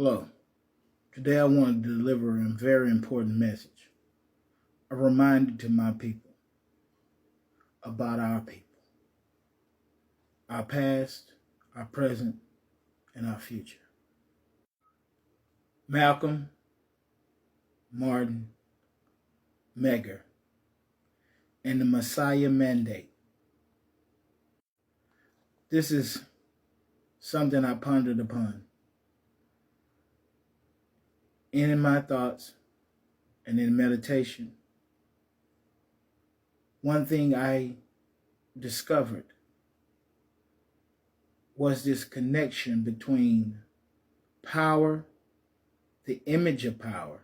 Hello. Today I want to deliver a very important message, a reminder to my people about our people, our past, our present, and our future. Malcolm, Martin, Medgar, and the Messiah Mandate. This is something I pondered upon in my thoughts and in meditation. One thing I discovered was this connection between power, the image of power,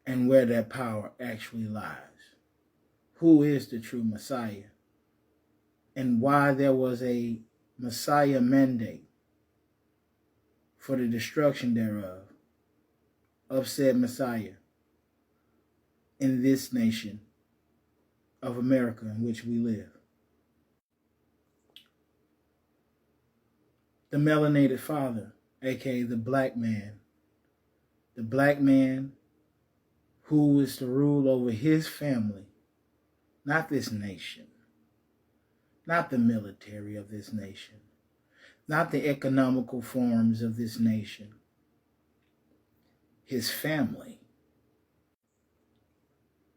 and where that power actually lies. Who is the true Messiah? And why there was a Messiah mandate for the destruction thereof of said Messiah in this nation of America in which we live. The melanated father, aka the black man who is to rule over his family, not this nation, not the military of this nation, not the economical forms of this nation, his family.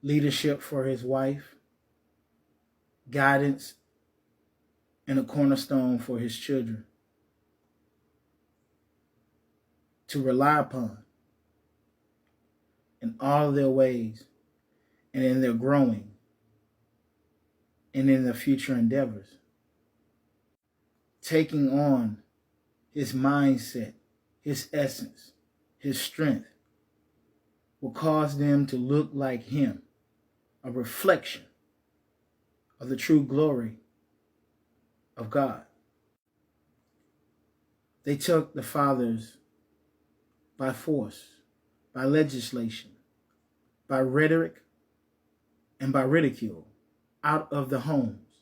Leadership for his wife, guidance, and a cornerstone for his children to rely upon in all of their ways and in their growing and in their future endeavors. Taking on his mindset, his essence, his strength will cause them to look like him, a reflection of the true glory of God. They took the fathers by force, by legislation, by rhetoric, and by ridicule out of the homes,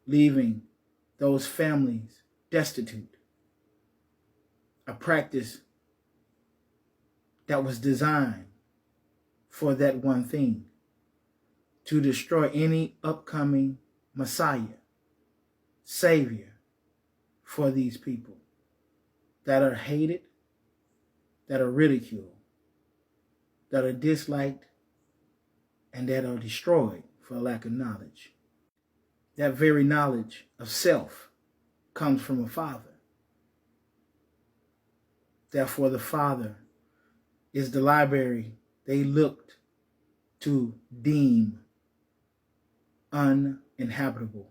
leaving those families destitute. A practice that was designed for that one thing, to destroy any upcoming Messiah, Savior for these people that are hated, that are ridiculed, that are disliked, and that are destroyed for lack of knowledge. That very knowledge of self comes from a father. Therefore, the Father is the library they looked to deem uninhabitable,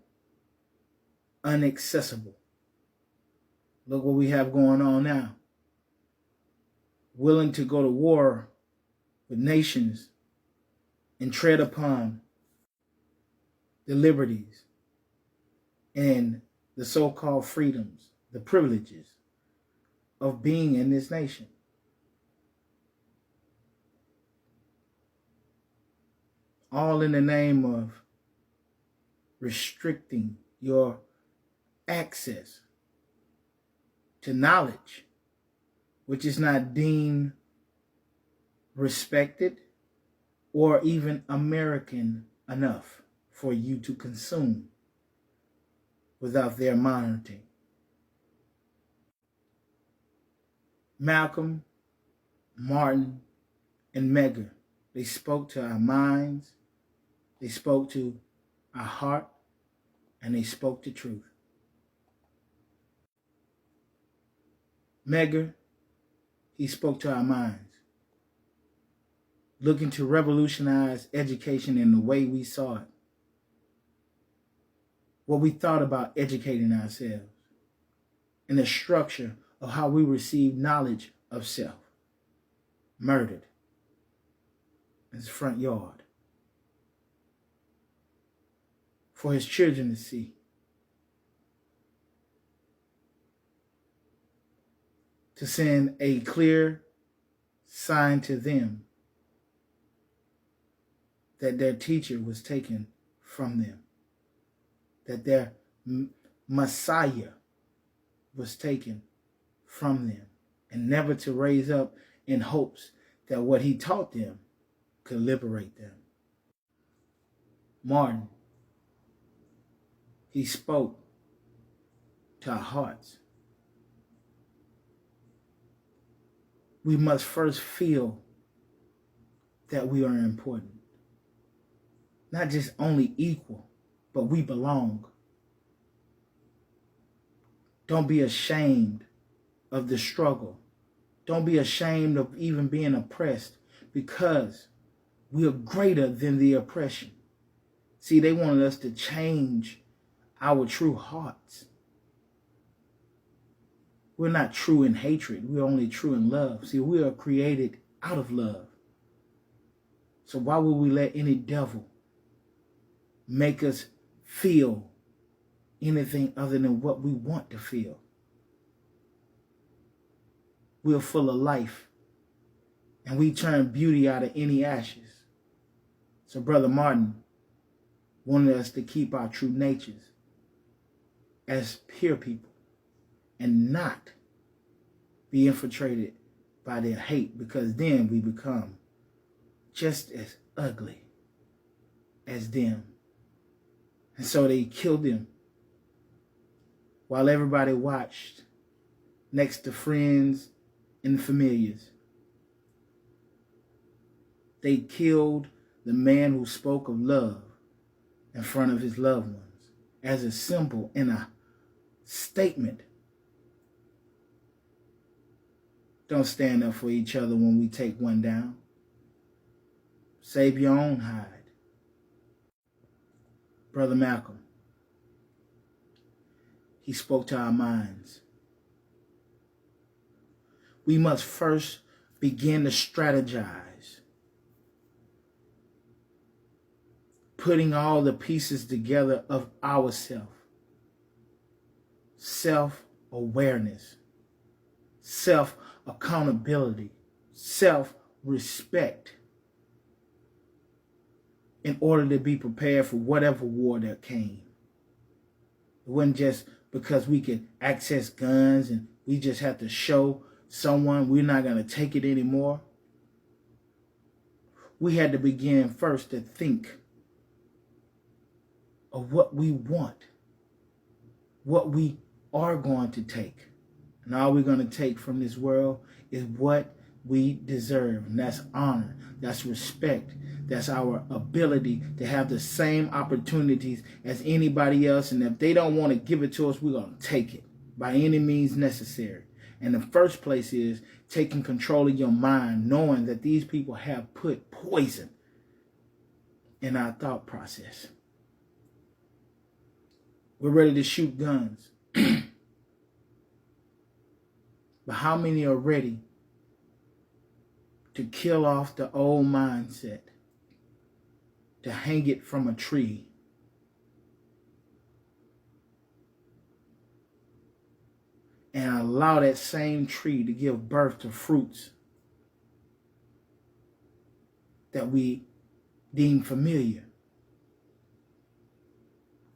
inaccessible. Look what we have going on now. Willing to go to war with nations and tread upon the liberties and the so-called freedoms, the privileges of being in this nation. All in the name of restricting your access to knowledge, which is not deemed respected or even American enough for you to consume without their monitoring. Malcolm, Martin, and Medgar, they spoke to our minds, they spoke to our heart, and they spoke the truth. Medgar, he spoke to our minds, looking to revolutionize education in the way we saw it, what we thought about educating ourselves, and the structure of how we receive knowledge of self, murdered in his front yard for his children to see. To send a clear sign to them that their teacher was taken from them, that their Messiah was taken from them. and never to raise up in hopes that what he taught them could liberate them. Martin, he spoke to our hearts. We must first feel that we are important. Not just only equal, but we belong. Don't be ashamed of the struggle. Don't be ashamed of even being oppressed, because we are greater than the oppression. See, they wanted us to change our true hearts. We're not true in hatred. We're only true in love. See, we are created out of love. So why would we let any devil make us feel anything other than what we want to feel? We're full of life, and we turn beauty out of any ashes. So Brother Martin wanted us to keep our true natures as pure people and not be infiltrated by their hate, because then we become just as ugly as them. And so they killed him while everybody watched, next to friends and familiars. They killed the man who spoke of love in front of his loved ones as a symbol and a statement. Don't stand up for each other when we take one down. Save your own hide. Brother Malcolm, he spoke to our minds. We must first begin to strategize, putting all the pieces together of ourself. Self-awareness, self-accountability, self-respect, in order to be prepared for whatever war that came. It wasn't just because we could access guns and we just have to show someone we're not going to take it anymore. We had to begin first to think of what we want, what we are going to take. And all we're going to take from this world is what we deserve. And that's honor, that's respect, that's our ability to have the same opportunities as anybody else. And if they don't want to give it to us, we're going to take it by any means necessary. And the first place is taking control of your mind, knowing that these people have put poison in our thought process. We're ready to shoot guns. But how many are ready to kill off the old mindset, to hang it from a tree, and allow that same tree to give birth to fruits that we deem familiar?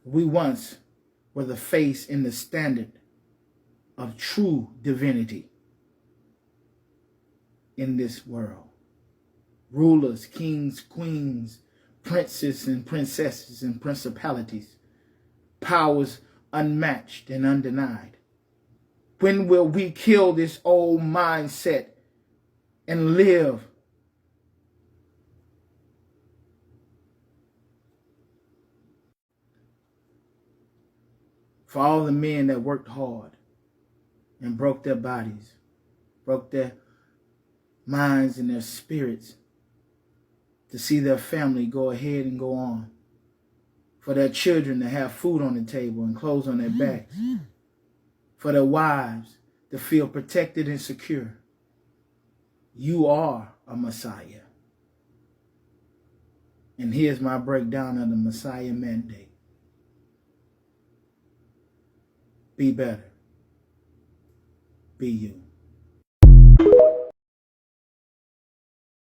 We once were the face and the standard of true divinity in this world. Rulers, kings, queens, princes and princesses and principalities, powers unmatched and undenied. When will we kill this old mindset and live for all the men that worked hard and broke their bodies, broke their minds and their spirits to see their family go ahead and go on, for their children to have food on the table and clothes on their backs, for their wives to feel protected and secure? You are a Messiah. And here's my breakdown of the Messiah mandate. Be better. Be you.